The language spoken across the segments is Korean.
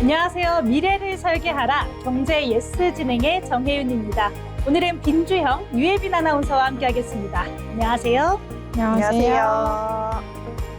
안녕하세요. 미래를 설계하라 경제 예스 진행의 정혜윤입니다. 오늘은 빈주형 유예빈 아나운서와 함께하겠습니다. 안녕하세요. 안녕하세요.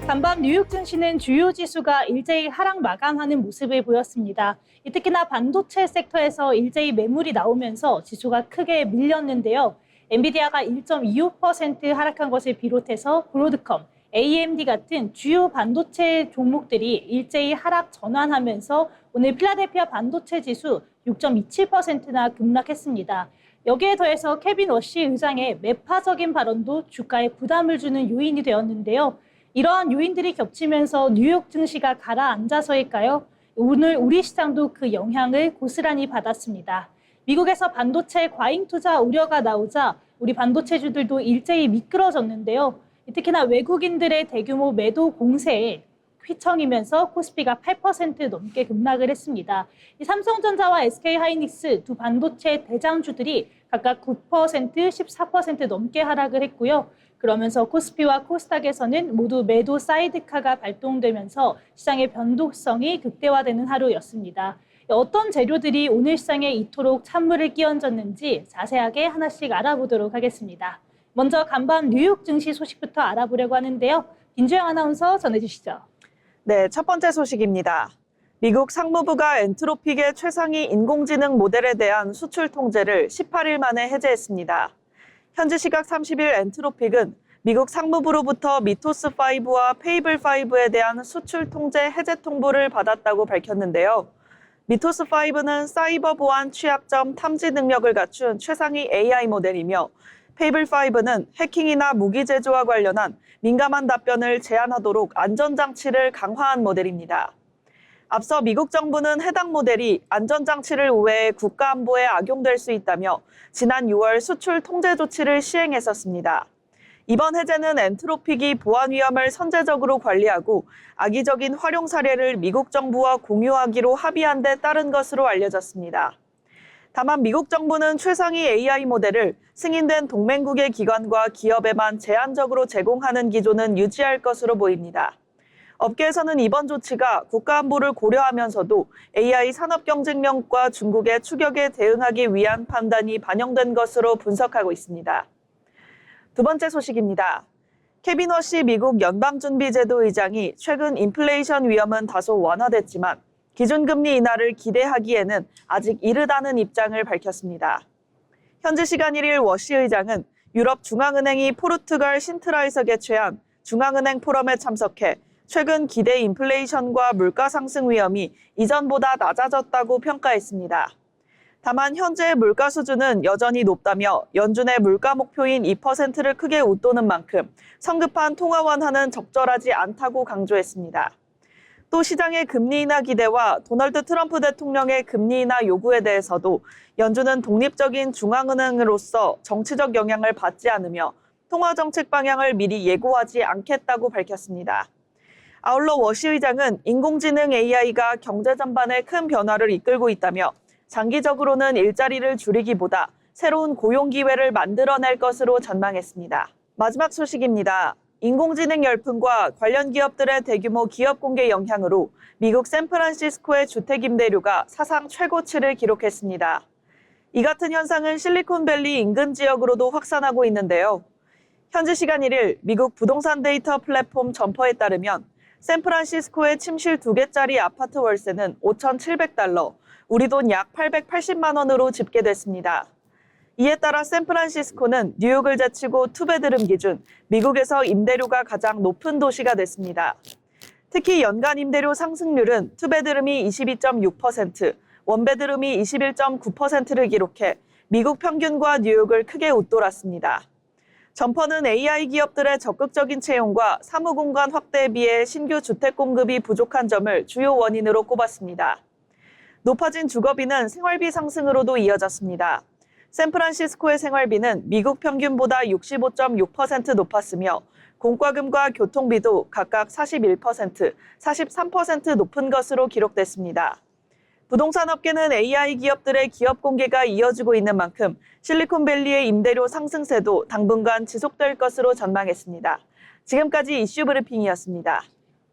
간밤 뉴욕 증시는 주요 지수가 일제히 하락 마감하는 모습을 보였습니다. 특히나 반도체 섹터에서 일제히 매물이 나오면서 지수가 크게 밀렸는데요. 엔비디아가 1.25% 하락한 것을 비롯해서 브로드컴, AMD 같은 주요 반도체 종목들이 일제히 하락 전환하면서 오늘 필라델피아 반도체 지수 6.27%나 급락했습니다. 여기에 더해서 케빈 워시 의장의 매파적인 발언도 주가에 부담을 주는 요인이 되었는데요. 이러한 요인들이 겹치면서 뉴욕 증시가 가라앉아서일까요? 오늘 우리 시장도 그 영향을 고스란히 받았습니다. 미국에서 반도체 과잉 투자 우려가 나오자 우리 반도체주들도 일제히 미끄러졌는데요. 특히나 외국인들의 대규모 매도 공세에 휘청이면서 코스피가 8% 넘게 급락을 했습니다. 삼성전자와 SK하이닉스 두 반도체 대장주들이 각각 9%, 14% 넘게 하락을 했고요. 그러면서 코스피와 코스닥에서는 모두 매도 사이드카가 발동되면서 시장의 변동성이 극대화되는 하루였습니다. 어떤 재료들이 오늘 시장에 이토록 찬물을 끼얹었는지 자세하게 하나씩 알아보도록 하겠습니다. 먼저 간밤 뉴욕 증시 소식부터 알아보려고 하는데요. 김주영 아나운서 전해주시죠. 네, 첫 번째 소식입니다. 미국 상무부가 엔트로픽의 최상위 인공지능 모델에 대한 수출 통제를 18일 만에 해제했습니다. 현지 시각 30일 엔트로픽은 미국 상무부로부터 미토스5와 페이블5에 대한 수출 통제 해제 통보를 받았다고 밝혔는데요. 미토스5는 사이버 보안 취약점 탐지 능력을 갖춘 최상위 AI 모델이며 페이블5는 해킹이나 무기 제조와 관련한 민감한 답변을 제한하도록 안전장치를 강화한 모델입니다. 앞서 미국 정부는 해당 모델이 안전장치를 우회해 국가안보에 악용될 수 있다며 지난 6월 수출 통제 조치를 시행했었습니다. 이번 해제는 엔트로픽이 보안 위험을 선제적으로 관리하고 악의적인 활용 사례를 미국 정부와 공유하기로 합의한 데 따른 것으로 알려졌습니다. 다만 미국 정부는 최상위 AI 모델을 승인된 동맹국의 기관과 기업에만 제한적으로 제공하는 기조는 유지할 것으로 보입니다. 업계에서는 이번 조치가 국가안보를 고려하면서도 AI 산업 경쟁력과 중국의 추격에 대응하기 위한 판단이 반영된 것으로 분석하고 있습니다. 두 번째 소식입니다. 케빈 워시 미국 연방준비제도 의장이 최근 인플레이션 위험은 다소 완화됐지만 기준금리 인하를 기대하기에는 아직 이르다는 입장을 밝혔습니다. 현지 시간 1일 워시 의장은 유럽 중앙은행이 포르투갈 신트라에서 개최한 중앙은행 포럼에 참석해 최근 기대 인플레이션과 물가 상승 위험이 이전보다 낮아졌다고 평가했습니다. 다만 현재의 물가 수준은 여전히 높다며 연준의 물가 목표인 2%를 크게 웃도는 만큼 성급한 통화 완화는 적절하지 않다고 강조했습니다. 또 시장의 금리 인하 기대와 도널드 트럼프 대통령의 금리 인하 요구에 대해서도 연준은 독립적인 중앙은행으로서 정치적 영향을 받지 않으며 통화 정책 방향을 미리 예고하지 않겠다고 밝혔습니다. 아울러 워시 의장은 인공지능 AI가 경제 전반에 큰 변화를 이끌고 있다며 장기적으로는 일자리를 줄이기보다 새로운 고용 기회를 만들어낼 것으로 전망했습니다. 마지막 소식입니다. 인공지능 열풍과 관련 기업들의 대규모 기업 공개 영향으로 미국 샌프란시스코의 주택 임대료가 사상 최고치를 기록했습니다. 이 같은 현상은 실리콘밸리 인근 지역으로도 확산하고 있는데요. 현지 시간 1일 미국 부동산 데이터 플랫폼 점퍼에 따르면 샌프란시스코의 침실 2개짜리 아파트 월세는 $5,700, 우리 돈 약 880만 원으로 집계됐습니다. 이에 따라 샌프란시스코는 뉴욕을 제치고 투베드룸 기준 미국에서 임대료가 가장 높은 도시가 됐습니다. 특히 연간 임대료 상승률은 투베드룸이 22.6%, 원베드룸이 21.9%를 기록해 미국 평균과 뉴욕을 크게 웃돌았습니다. 점퍼는 AI 기업들의 적극적인 채용과 사무공간 확대에 비해 신규 주택 공급이 부족한 점을 주요 원인으로 꼽았습니다. 높아진 주거비는 생활비 상승으로도 이어졌습니다. 샌프란시스코의 생활비는 미국 평균보다 65.6% 높았으며 공과금과 교통비도 각각 41%, 43% 높은 것으로 기록됐습니다. 부동산 업계는 AI 기업들의 기업 공개가 이어지고 있는 만큼 실리콘밸리의 임대료 상승세도 당분간 지속될 것으로 전망했습니다. 지금까지 이슈 브리핑이었습니다.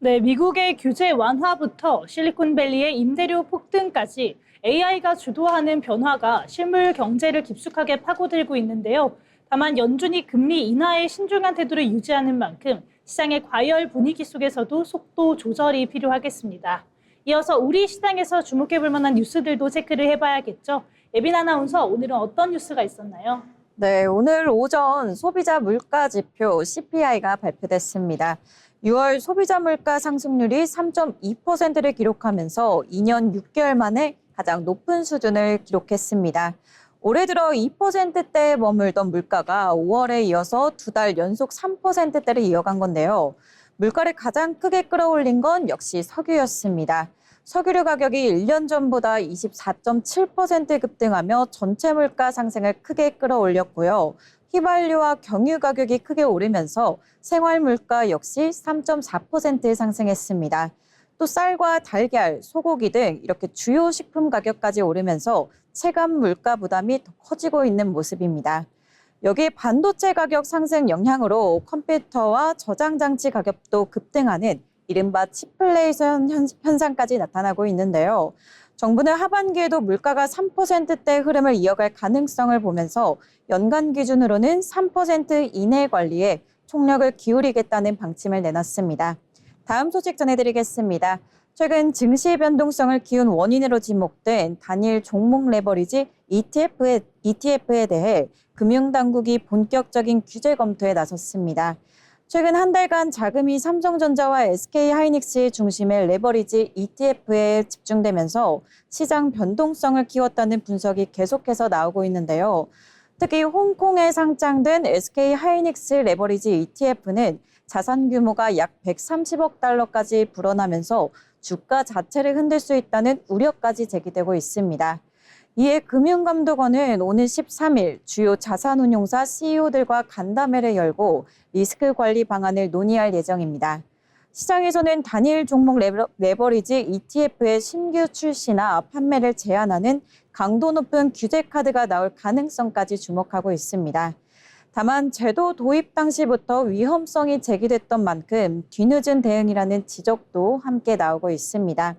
네, 미국의 규제 완화부터 실리콘밸리의 임대료 폭등까지 AI가 주도하는 변화가 실물 경제를 깊숙하게 파고들고 있는데요. 다만 연준이 금리 인하에 신중한 태도를 유지하는 만큼 시장의 과열 분위기 속에서도 속도 조절이 필요하겠습니다. 이어서 우리 시장에서 주목해 볼 만한 뉴스들도 체크를 해봐야겠죠. 예빈 아나운서, 오늘은 어떤 뉴스가 있었나요? 네, 오늘 오전 소비자 물가 지표 CPI가 발표됐습니다. 6월 소비자 물가 상승률이 3.2%를 기록하면서 2년 6개월 만에 가장 높은 수준을 기록했습니다. 올해 들어 2%대에 머물던 물가가 5월에 이어서 2달 연속 3%대를 이어간 건데요. 물가를 가장 크게 끌어올린 건 역시 석유였습니다. 석유류 가격이 1년 전보다 24.7% 급등하며 전체 물가 상승을 크게 끌어올렸고요. 휘발유와 경유 가격이 크게 오르면서 생활 물가 역시 3.4% 상승했습니다. 또 쌀과 달걀, 소고기 등 이렇게 주요 식품 가격까지 오르면서 체감 물가 부담이 더 커지고 있는 모습입니다. 여기에 반도체 가격 상승 영향으로 컴퓨터와 저장 장치 가격도 급등하는 이른바 치플레이션 현상까지 나타나고 있는데요. 정부는 하반기에도 물가가 3%대 흐름을 이어갈 가능성을 보면서 연간 기준으로는 3% 이내 관리에 총력을 기울이겠다는 방침을 내놨습니다. 다음 소식 전해드리겠습니다. 최근 증시 변동성을 키운 원인으로 지목된 단일 종목 레버리지 ETF에 대해 금융당국이 본격적인 규제 검토에 나섰습니다. 최근 한 달간 자금이 삼성전자와 SK하이닉스 중심의 레버리지 ETF에 집중되면서 시장 변동성을 키웠다는 분석이 계속해서 나오고 있는데요. 특히 홍콩에 상장된 SK하이닉스 레버리지 ETF는 자산 규모가 약 130억 달러까지 불어나면서 주가 자체를 흔들 수 있다는 우려까지 제기되고 있습니다. 이에 금융감독원은 오늘 13일 주요 자산운용사 CEO들과 간담회를 열고 리스크 관리 방안을 논의할 예정입니다. 시장에서는 단일 종목 레버리지 ETF의 신규 출시나 판매를 제한하는 강도 높은 규제 카드가 나올 가능성까지 주목하고 있습니다. 다만 제도 도입 당시부터 위험성이 제기됐던 만큼 뒤늦은 대응이라는 지적도 함께 나오고 있습니다.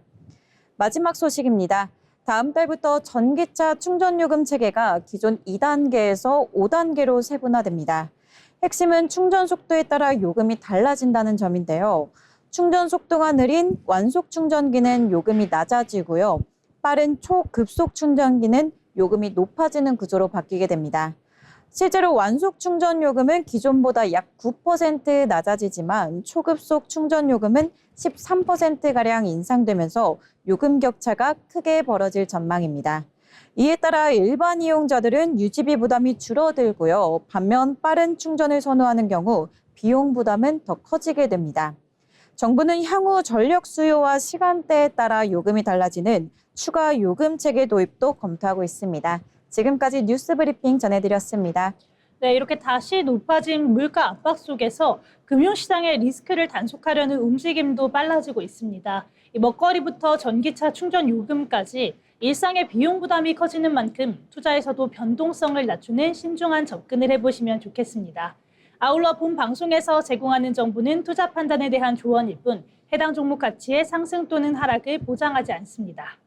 마지막 소식입니다. 다음 달부터 전기차 충전요금 체계가 기존 2단계에서 5단계로 세분화됩니다. 핵심은 충전 속도에 따라 요금이 달라진다는 점인데요. 충전 속도가 느린 완속 충전기는 요금이 낮아지고요. 빠른 초급속 충전기는 요금이 높아지는 구조로 바뀌게 됩니다. 실제로 완속 충전 요금은 기존보다 약 9% 낮아지지만 초급속 충전 요금은 13%가량 인상되면서 요금 격차가 크게 벌어질 전망입니다. 이에 따라 일반 이용자들은 유지비 부담이 줄어들고요. 반면 빠른 충전을 선호하는 경우 비용 부담은 더 커지게 됩니다. 정부는 향후 전력 수요와 시간대에 따라 요금이 달라지는 추가 요금 체계 도입도 검토하고 있습니다. 지금까지 뉴스 브리핑 전해드렸습니다. 네, 이렇게 다시 높아진 물가 압박 속에서 금융시장의 리스크를 단속하려는 움직임도 빨라지고 있습니다. 이 먹거리부터 전기차 충전 요금까지 일상의 비용 부담이 커지는 만큼 투자에서도 변동성을 낮추는 신중한 접근을 해보시면 좋겠습니다. 아울러 본 방송에서 제공하는 정보는 투자 판단에 대한 조언일 뿐 해당 종목 가치의 상승 또는 하락을 보장하지 않습니다.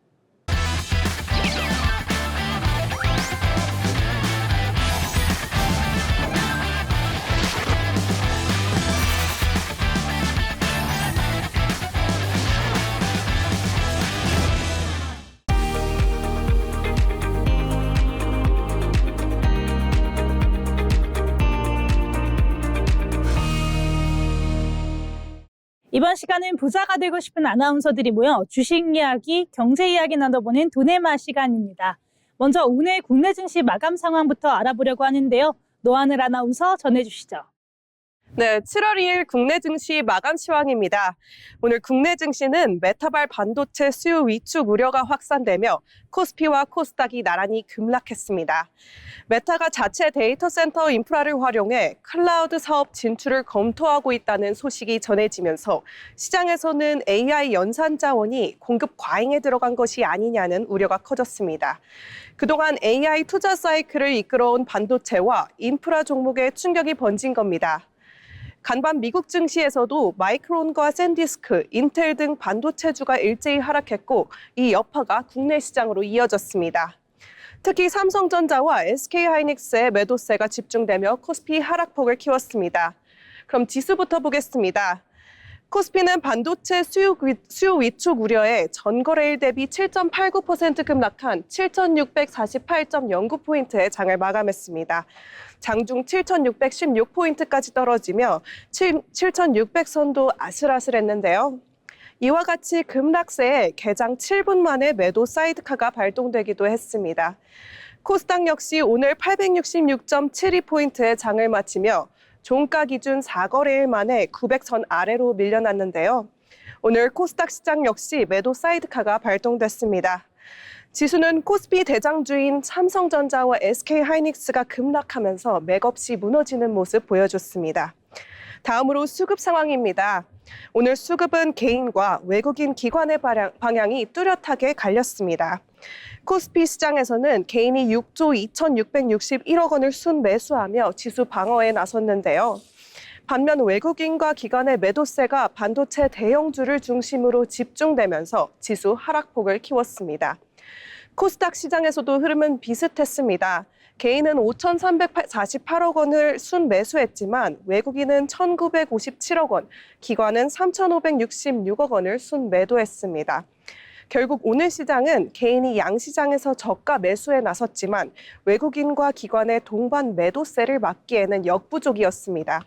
이번 시간은 부자가 되고 싶은 아나운서들이 모여 주식 이야기, 경제 이야기 나눠보는 돈의 맛 시간입니다. 먼저 오늘 국내 증시 마감 상황부터 알아보려고 하는데요. 노하늘 아나운서 전해주시죠. 네, 7월 2일 국내 증시 마감 시황입니다. 오늘 국내 증시는 메타발 반도체 수요 위축 우려가 확산되며 코스피와 코스닥이 나란히 급락했습니다. 메타가 자체 데이터 센터 인프라를 활용해 클라우드 사업 진출을 검토하고 있다는 소식이 전해지면서 시장에서는 AI 연산 자원이 공급 과잉에 들어간 것이 아니냐는 우려가 커졌습니다. 그동안 AI 투자 사이클을 이끌어온 반도체와 인프라 종목에 충격이 번진 겁니다. 간밤 미국 증시에서도 마이크론과 샌디스크, 인텔 등 반도체주가 일제히 하락했고 이 여파가 국내 시장으로 이어졌습니다. 특히 삼성전자와 SK하이닉스의 매도세가 집중되며 코스피 하락폭을 키웠습니다. 그럼 지수부터 보겠습니다. 코스피는 반도체 수요 위축 우려에 전거래일 대비 7.89% 급락한 7,648.09포인트의 장을 마감했습니다. 장중 7,616포인트까지 떨어지며 7,600선도 아슬아슬했는데요. 이와 같이 급락세에 개장 7분 만에 매도 사이드카가 발동되기도 했습니다. 코스닥 역시 오늘 866.72포인트의 장을 마치며 종가 기준 4거래일 만에 900선 아래로 밀려났는데요. 오늘 코스닥 시장 역시 매도 사이드카가 발동됐습니다. 지수는 코스피 대장주인 삼성전자와 SK하이닉스가 급락하면서 맥없이 무너지는 모습 보여줬습니다. 다음으로 수급 상황입니다. 오늘 수급은 개인과 외국인 기관의 방향이 뚜렷하게 갈렸습니다. 코스피 시장에서는 개인이 6조 2,661억 원을 순매수하며 지수 방어에 나섰는데요. 반면 외국인과 기관의 매도세가 반도체 대형주를 중심으로 집중되면서 지수 하락폭을 키웠습니다. 코스닥 시장에서도 흐름은 비슷했습니다. 개인은 5,348억 원을 순매수했지만 외국인은 1,957억 원, 기관은 3,566억 원을 순매도했습니다. 결국 오늘 시장은 개인이 양시장에서 저가 매수에 나섰지만 외국인과 기관의 동반 매도세를 막기에는 역부족이었습니다.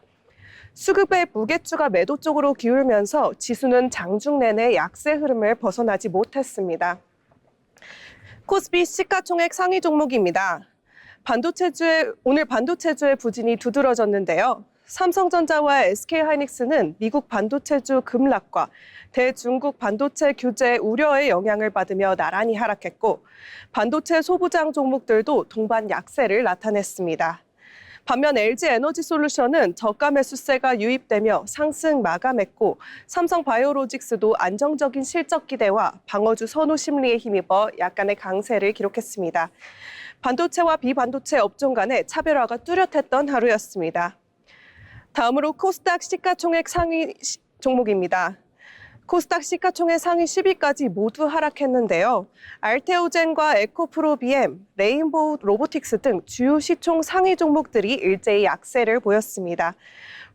수급의 무게추가 매도 쪽으로 기울면서 지수는 장중 내내 약세 흐름을 벗어나지 못했습니다. 코스피 시가총액 상위 종목입니다. 오늘 반도체주의 부진이 두드러졌는데요. 삼성전자와 SK하이닉스는 미국 반도체주 급락과 대중국 반도체 규제 우려의 영향을 받으며 나란히 하락했고 반도체 소부장 종목들도 동반 약세를 나타냈습니다. 반면 LG에너지솔루션은 저가 매수세가 유입되며 상승 마감했고 삼성바이오로직스도 안정적인 실적 기대와 방어주 선호 심리에 힘입어 약간의 강세를 기록했습니다. 반도체와 비반도체 업종 간의 차별화가 뚜렷했던 하루였습니다. 다음으로 코스닥 시가총액 상위 종목입니다. 코스닥 시가총액 상위 10위까지 모두 하락했는데요. 알테오젠과 에코프로비엠, 레인보우 로보틱스 등 주요 시총 상위 종목들이 일제히 약세를 보였습니다.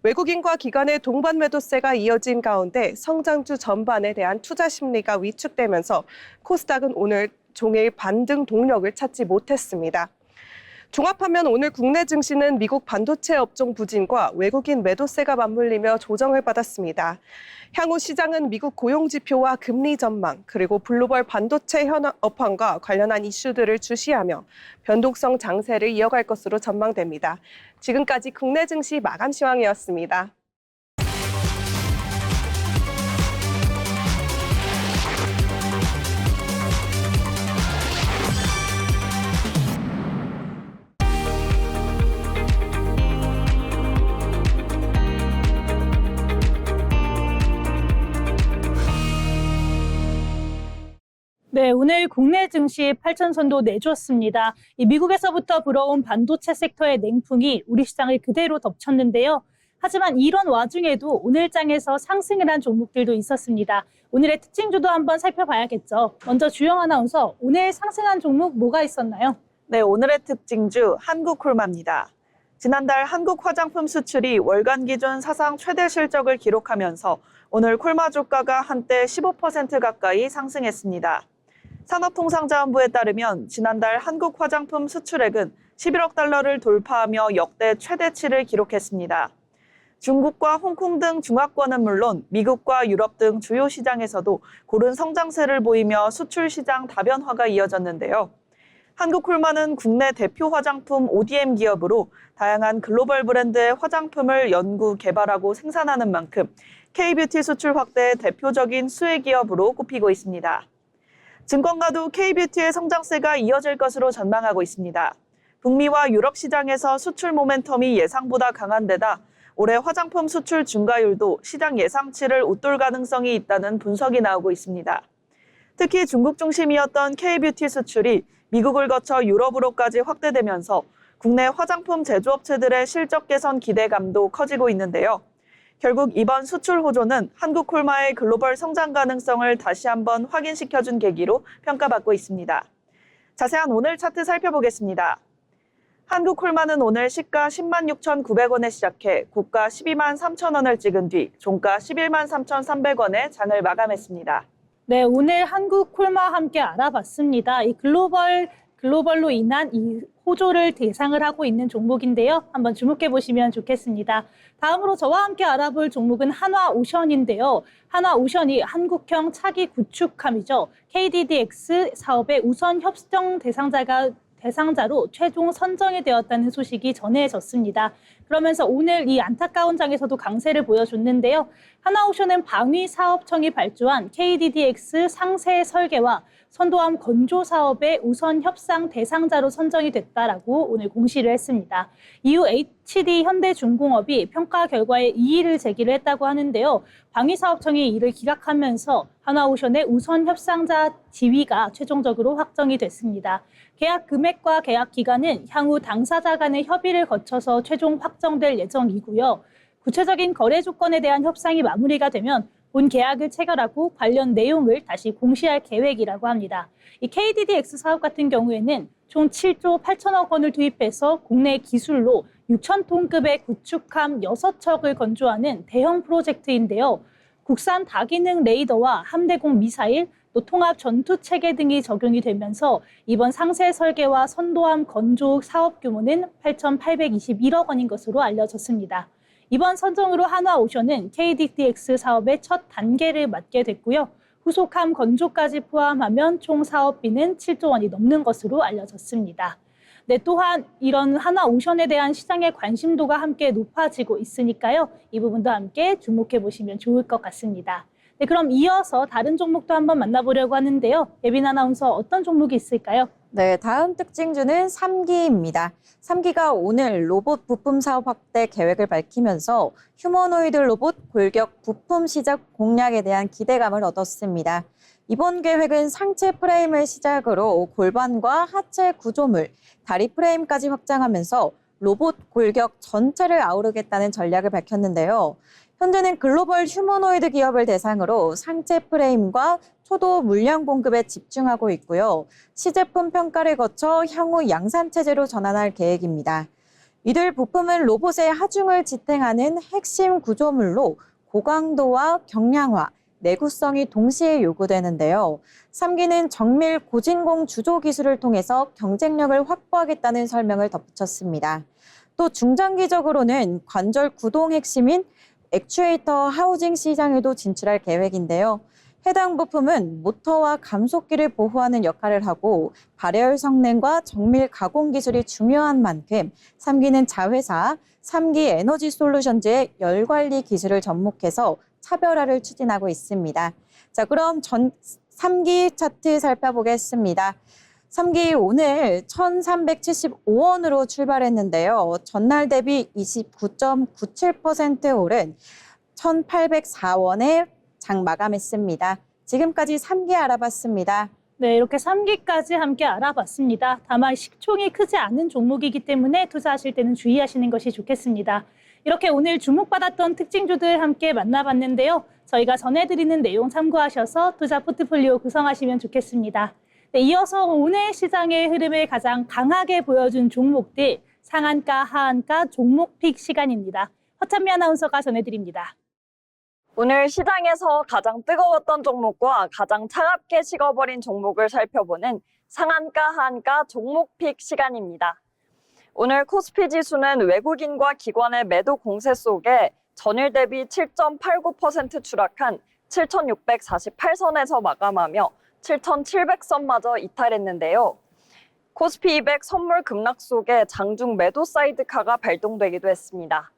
외국인과 기관의 동반 매도세가 이어진 가운데 성장주 전반에 대한 투자 심리가 위축되면서 코스닥은 오늘 종일 반등 동력을 찾지 못했습니다. 종합하면 오늘 국내 증시는 미국 반도체 업종 부진과 외국인 매도세가 맞물리며 조정을 받았습니다. 향후 시장은 미국 고용 지표와 금리 전망, 그리고 글로벌 반도체 업황과 관련한 이슈들을 주시하며 변동성 장세를 이어갈 것으로 전망됩니다. 지금까지 국내 증시 마감 시황이었습니다. 네, 오늘 국내 증시 8천선도 내줬습니다. 이 미국에서부터 불어온 반도체 섹터의 냉풍이 우리 시장을 그대로 덮쳤는데요. 하지만 이런 와중에도 오늘 장에서 상승을 한 종목들도 있었습니다. 오늘의 특징주도 한번 살펴봐야겠죠. 먼저 주영 아나운서, 오늘 상승한 종목 뭐가 있었나요? 네, 오늘의 특징주 한국콜마입니다. 지난달 한국 화장품 수출이 월간 기준 사상 최대 실적을 기록하면서 오늘 콜마 주가가 한때 15% 가까이 상승했습니다. 산업통상자원부에 따르면 지난달 한국 화장품 수출액은 11억 달러를 돌파하며 역대 최대치를 기록했습니다. 중국과 홍콩 등 중화권은 물론 미국과 유럽 등 주요 시장에서도 고른 성장세를 보이며 수출 시장 다변화가 이어졌는데요. 한국콜마는 국내 대표 화장품 ODM 기업으로 다양한 글로벌 브랜드의 화장품을 연구, 개발하고 생산하는 만큼 K-뷰티 수출 확대의 대표적인 수혜 기업으로 꼽히고 있습니다. 증권가도 K-뷰티의 성장세가 이어질 것으로 전망하고 있습니다. 북미와 유럽 시장에서 수출 모멘텀이 예상보다 강한 데다 올해 화장품 수출 증가율도 시장 예상치를 웃돌 가능성이 있다는 분석이 나오고 있습니다. 특히 중국 중심이었던 K-뷰티 수출이 미국을 거쳐 유럽으로까지 확대되면서 국내 화장품 제조업체들의 실적 개선 기대감도 커지고 있는데요. 결국 이번 수출 호조는 한국 콜마의 글로벌 성장 가능성을 다시 한번 확인시켜준 계기로 평가받고 있습니다. 자세한 오늘 차트 살펴보겠습니다. 한국 콜마는 오늘 시가 10만 6,900원에 시작해 고가 12만 3천 원을 찍은 뒤 종가 11만 3,300원에 장을 마감했습니다. 네, 오늘 한국 콜마와 함께 알아봤습니다. 이 글로벌로 인한 이 호조를 대상을 하고 있는 종목인데요. 한번 주목해 보시면 좋겠습니다. 다음으로 저와 함께 알아볼 종목은 한화오션인데요. 한화오션이 한국형 차기 구축함이죠. KDDX 사업의 우선 협정 대상자로 최종 선정이 되었다는 소식이 전해졌습니다. 그러면서 오늘 이 안타까운 장에서도 강세를 보여줬는데요. 한화오션은 방위사업청이 발주한 KDDX 상세 설계와 선도함 건조 사업의 우선 협상 대상자로 선정이 됐다라고 오늘 공시를 했습니다. 이후 HD 현대중공업이 평가 결과에 이의를 제기를 했다고 하는데요. 방위사업청이 이를 기각하면서 한화오션의 우선 협상자 지위가 최종적으로 확정이 됐습니다. 계약 금액과 계약 기간은 향후 당사자 간의 협의를 거쳐서 최종 확정될 예정이고요. 구체적인 거래 조건에 대한 협상이 마무리가 되면 본 계약을 체결하고 관련 내용을 다시 공시할 계획이라고 합니다. 이 KDDX 사업 같은 경우에는 총 7조 8천억 원을 투입해서 국내 기술로 6,000톤급의 구축함 6척을 건조하는 대형 프로젝트인데요. 국산 다기능 레이더와 함대공 미사일, 또 통합 전투 체계 등이 적용이 되면서 이번 상세 설계와 선도함 건조 사업 규모는 8,821억 원인 것으로 알려졌습니다. 이번 선정으로 한화오션은 KDDX 사업의 첫 단계를 맡게 됐고요. 후속함 건조까지 포함하면 총 사업비는 7조 원이 넘는 것으로 알려졌습니다. 네, 또한 이런 한화오션에 대한 시장의 관심도가 함께 높아지고 있으니까요. 이 부분도 함께 주목해 보시면 좋을 것 같습니다. 네, 그럼 이어서 다른 종목도 한번 만나보려고 하는데요. 예빈 아나운서 어떤 종목이 있을까요? 네, 다음 특징주는 3기입니다. 3기가 오늘 로봇 부품 사업 확대 계획을 밝히면서 휴머노이드 로봇 골격 부품 시작 공략에 대한 기대감을 얻었습니다. 이번 계획은 상체 프레임을 시작으로 골반과 하체 구조물, 다리 프레임까지 확장하면서 로봇 골격 전체를 아우르겠다는 전략을 밝혔는데요. 현재는 글로벌 휴머노이드 기업을 대상으로 상체 프레임과 초도 물량 공급에 집중하고 있고요. 시제품 평가를 거쳐 향후 양산체제로 전환할 계획입니다. 이들 부품은 로봇의 하중을 지탱하는 핵심 구조물로 고강도와 경량화, 내구성이 동시에 요구되는데요. 3기는 정밀 고진공 주조 기술을 통해서 경쟁력을 확보하겠다는 설명을 덧붙였습니다. 또 중장기적으로는 관절 구동 핵심인 액추에이터 하우징 시장에도 진출할 계획인데요. 해당 부품은 모터와 감속기를 보호하는 역할을 하고 발열 성능과 정밀 가공 기술이 중요한 만큼 3기는 자회사 3기 에너지 솔루션즈의 열 관리 기술을 접목해서 차별화를 추진하고 있습니다. 자, 그럼 3기 차트 살펴보겠습니다. 3기 오늘 1,375원으로 출발했는데요. 전날 대비 29.97% 오른 1,804원에 장 마감했습니다. 지금까지 3기 알아봤습니다. 네, 이렇게 3기까지 함께 알아봤습니다. 다만 시총이 크지 않은 종목이기 때문에 투자하실 때는 주의하시는 것이 좋겠습니다. 이렇게 오늘 주목받았던 특징주들 함께 만나봤는데요. 저희가 전해드리는 내용 참고하셔서 투자 포트폴리오 구성하시면 좋겠습니다. 네, 이어서 오늘 시장의 흐름을 가장 강하게 보여준 종목들 상한가, 하한가, 종목픽 시간입니다. 허찬미 아나운서가 전해드립니다. 오늘 시장에서 가장 뜨거웠던 종목과 가장 차갑게 식어버린 종목을 살펴보는 상한가, 하한가, 종목픽 시간입니다. 오늘 코스피 지수는 외국인과 기관의 매도 공세 속에 전일 대비 7.89% 추락한 7,648선에서 마감하며 7,700선마저 이탈했는데요. 코스피 200 선물 급락 속에 장중 매도 사이드카가 발동되기도 했습니다.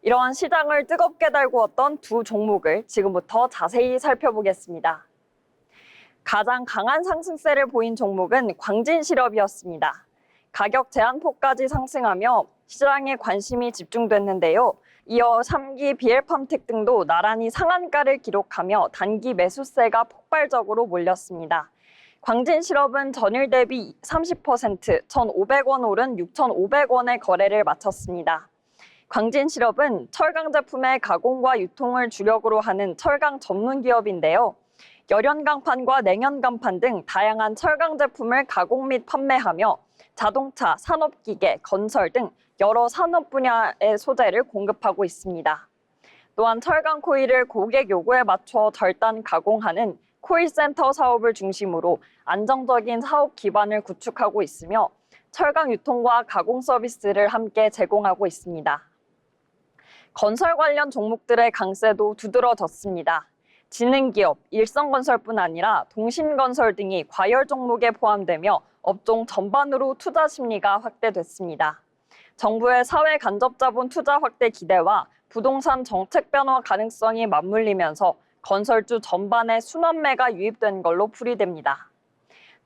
이러한 시장을 뜨겁게 달구었던 두 종목을 지금부터 자세히 살펴보겠습니다. 가장 강한 상승세를 보인 종목은 광진실업이었습니다. 가격 제한폭까지 상승하며 시장에 관심이 집중됐는데요. 이어 3기 BL팜텍 등도 나란히 상한가를 기록하며 단기 매수세가 폭발적으로 몰렸습니다. 광진실업은 전일 대비 30%, 1,500원 오른 6,500원의 거래를 마쳤습니다. 광진실업은 철강 제품의 가공과 유통을 주력으로 하는 철강 전문 기업인데요. 열연강판과 냉연강판 등 다양한 철강 제품을 가공 및 판매하며 자동차, 산업기계, 건설 등 여러 산업 분야의 소재를 공급하고 있습니다. 또한 철강 코일을 고객 요구에 맞춰 절단 가공하는 코일센터 사업을 중심으로 안정적인 사업 기반을 구축하고 있으며 철강 유통과 가공 서비스를 함께 제공하고 있습니다. 건설 관련 종목들의 강세도 두드러졌습니다. 지능기업, 일성건설뿐 아니라 동신건설 등이 과열 종목에 포함되며 업종 전반으로 투자 심리가 확대됐습니다. 정부의 사회 간접 자본 투자 확대 기대와 부동산 정책 변화 가능성이 맞물리면서 건설주 전반에 순환매가 유입된 걸로 풀이됩니다.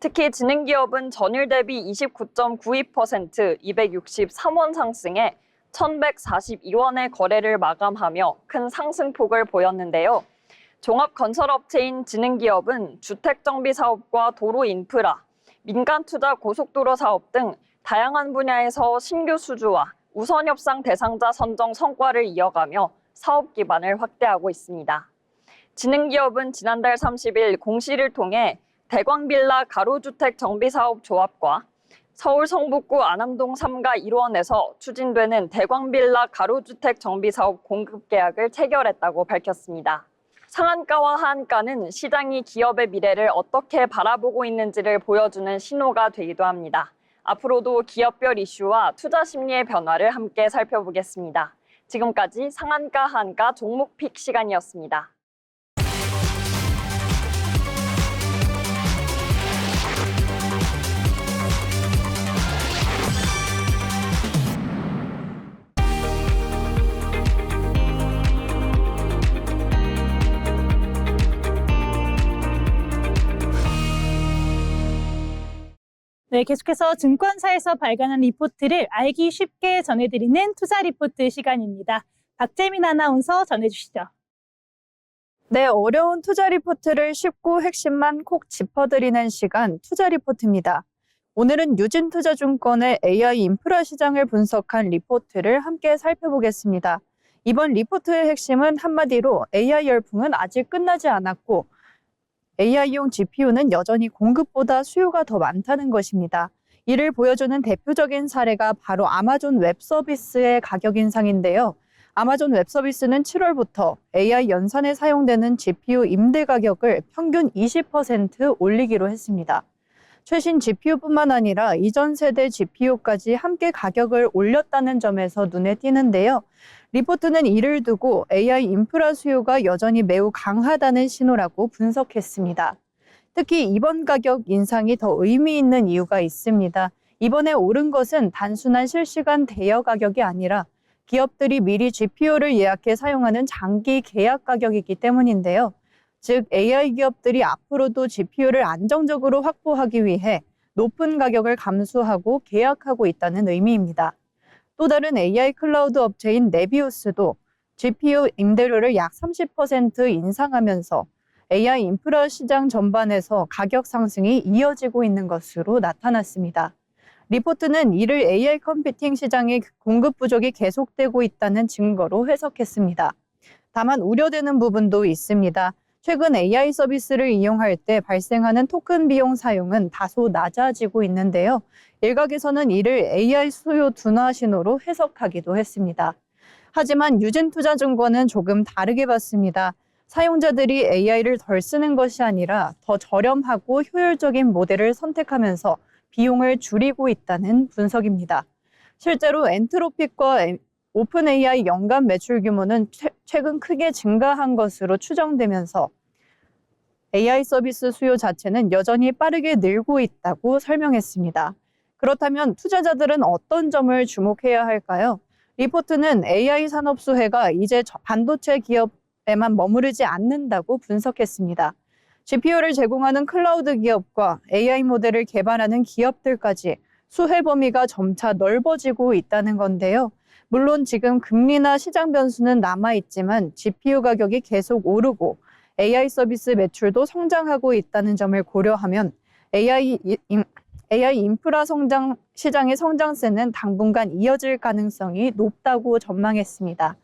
특히 지능기업은 전일 대비 29.92%, 263원 상승해 1,142원의 거래를 마감하며 큰 상승폭을 보였는데요. 종합건설업체인 지능기업은 주택정비사업과 도로인프라, 민간투자 고속도로 사업 등 다양한 분야에서 신규 수주와 우선협상 대상자 선정 성과를 이어가며 사업 기반을 확대하고 있습니다. 지능기업은 지난달 30일 공시를 통해 대광빌라 가로주택 정비사업 조합과 서울 성북구 안암동 3가 1원에서 추진되는 대광빌라 가로주택 정비사업 공급 계약을 체결했다고 밝혔습니다. 상한가와 하한가는 시장이 기업의 미래를 어떻게 바라보고 있는지를 보여주는 신호가 되기도 합니다. 앞으로도 기업별 이슈와 투자 심리의 변화를 함께 살펴보겠습니다. 지금까지 상한가, 하한가 종목 픽 시간이었습니다. 네, 계속해서 증권사에서 발간한 리포트를 알기 쉽게 전해드리는 투자 리포트 시간입니다. 박재민 아나운서 전해주시죠. 네, 어려운 투자 리포트를 쉽고 핵심만 콕 짚어드리는 시간 투자 리포트입니다. 오늘은 유진투자증권의 AI 인프라 시장을 분석한 리포트를 함께 살펴보겠습니다. 이번 리포트의 핵심은 한마디로 AI 열풍은 아직 끝나지 않았고 AI용 GPU는 여전히 공급보다 수요가 더 많다는 것입니다. 이를 보여주는 대표적인 사례가 바로 아마존 웹서비스의 가격 인상인데요. 아마존 웹서비스는 7월부터 AI 연산에 사용되는 GPU 임대 가격을 평균 20% 올리기로 했습니다. 최신 GPU뿐만 아니라 이전 세대 GPU까지 함께 가격을 올렸다는 점에서 눈에 띄는데요. 리포트는 이를 두고 AI 인프라 수요가 여전히 매우 강하다는 신호라고 분석했습니다. 특히 이번 가격 인상이 더 의미 있는 이유가 있습니다. 이번에 오른 것은 단순한 실시간 대여 가격이 아니라 기업들이 미리 GPU를 예약해 사용하는 장기 계약 가격이기 때문인데요. 즉 AI 기업들이 앞으로도 GPU를 안정적으로 확보하기 위해 높은 가격을 감수하고 계약하고 있다는 의미입니다. 또 다른 AI 클라우드 업체인 네비우스도 GPU 임대료를 약 30% 인상하면서 AI 인프라 시장 전반에서 가격 상승이 이어지고 있는 것으로 나타났습니다. 리포트는 이를 AI 컴퓨팅 시장의 공급 부족이 계속되고 있다는 증거로 해석했습니다. 다만 우려되는 부분도 있습니다. 최근 AI 서비스를 이용할 때 발생하는 토큰 비용 사용은 다소 낮아지고 있는데요. 일각에서는 이를 AI 수요 둔화 신호로 해석하기도 했습니다. 하지만 유진투자증권은 조금 다르게 봤습니다. 사용자들이 AI를 덜 쓰는 것이 아니라 더 저렴하고 효율적인 모델을 선택하면서 비용을 줄이고 있다는 분석입니다. 실제로 엔트로픽과 오픈 AI 연간 매출 규모는 최근 크게 증가한 것으로 추정되면서 AI 서비스 수요 자체는 여전히 빠르게 늘고 있다고 설명했습니다. 그렇다면 투자자들은 어떤 점을 주목해야 할까요? 리포트는 AI 산업 수혜가 이제 반도체 기업에만 머무르지 않는다고 분석했습니다. GPU를 제공하는 클라우드 기업과 AI 모델을 개발하는 기업들까지 수혜 범위가 점차 넓어지고 있다는 건데요. 물론 지금 금리나 시장 변수는 남아있지만 GPU 가격이 계속 오르고 AI 서비스 매출도 성장하고 있다는 점을 고려하면 AI AI 인프라 시장의 성장세는 당분간 이어질 가능성이 높다고 전망했습니다.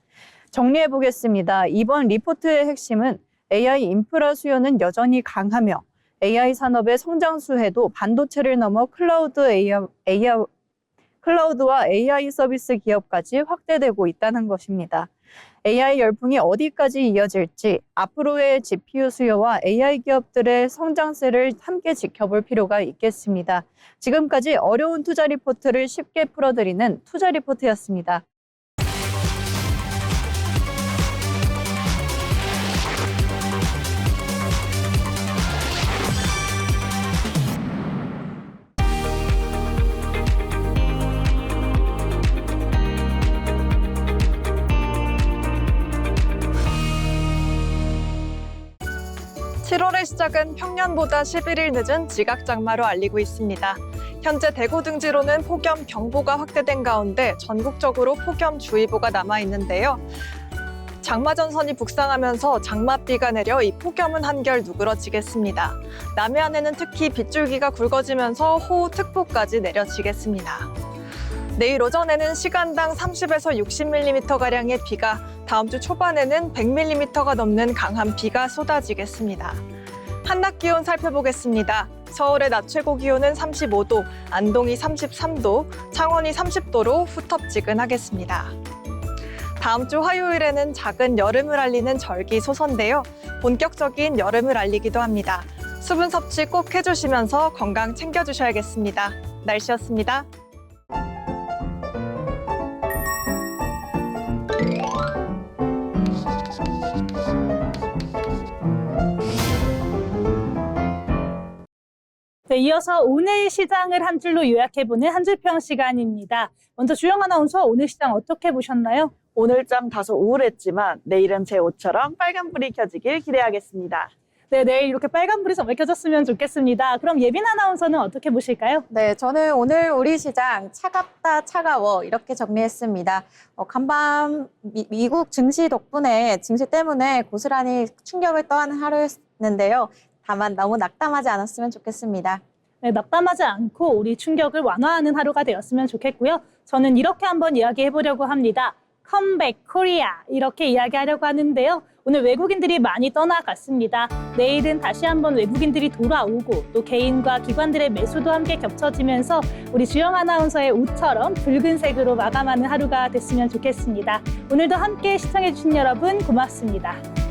정리해 보겠습니다. 이번 리포트의 핵심은 AI 인프라 수요는 여전히 강하며 AI 산업의 성장 수혜도 반도체를 넘어 클라우드와 AI 서비스 기업까지 확대되고 있다는 것입니다. AI 열풍이 어디까지 이어질지 앞으로의 GPU 수요와 AI 기업들의 성장세를 함께 지켜볼 필요가 있겠습니다. 지금까지 어려운 투자 리포트를 쉽게 풀어드리는 투자 리포트였습니다. (7월의) 시작은 평년보다 11일 늦은 지각장마로 알리고 있습니다. 현재 대구 등지로는 폭염 경보가 확대된 가운데 전국적으로 폭염주의보가 남아 있는데요. 장마 전선이 북상하면서 장맛비가 내려 이 폭염은 한결 누그러지겠습니다. 남해안에는 특히 빗줄기가 굵어지면서 호우특보까지 내려지겠습니다. 내일 오전에는 시간당 30에서 60mm가량의 비가, 다음 주 초반에는 100mm가 넘는 강한 비가 쏟아지겠습니다. 한낮 기온 살펴보겠습니다. 서울의 낮 최고 기온은 35도, 안동이 33도, 창원이 30도로 후텁지근하겠습니다. 다음 주 화요일에는 작은 여름을 알리는 절기 소선인데요. 본격적인 여름을 알리기도 합니다. 수분 섭취 꼭 해주시면서 건강 챙겨주셔야겠습니다. 날씨였습니다. 네, 이어서 오늘 시장을 한 줄로 요약해보는 한 줄평 시간입니다. 먼저 주영 아나운서, 오늘 시장 어떻게 보셨나요? 오늘장 다소 우울했지만 내일은 제 옷처럼 빨간불이 켜지길 기대하겠습니다. 네, 내일 이렇게 빨간불이 정말 켜졌으면 좋겠습니다. 그럼 예빈 아나운서는 어떻게 보실까요? 네, 저는 오늘 우리 시장 차갑다 차가워 이렇게 정리했습니다. 간밤 미국 증시 때문에 고스란히 충격을 떠안은 하루였는데요. 다만 너무 낙담하지 않았으면 좋겠습니다. 네, 낙담하지 않고 우리 충격을 완화하는 하루가 되었으면 좋겠고요. 저는 이렇게 한번 이야기해보려고 합니다. 컴백 코리아 이렇게 이야기하려고 하는데요. 오늘 외국인들이 많이 떠나갔습니다. 내일은 다시 한번 외국인들이 돌아오고 또 개인과 기관들의 매수도 함께 겹쳐지면서 우리 주영 아나운서의 옷처럼 붉은색으로 마감하는 하루가 됐으면 좋겠습니다. 오늘도 함께 시청해주신 여러분 고맙습니다.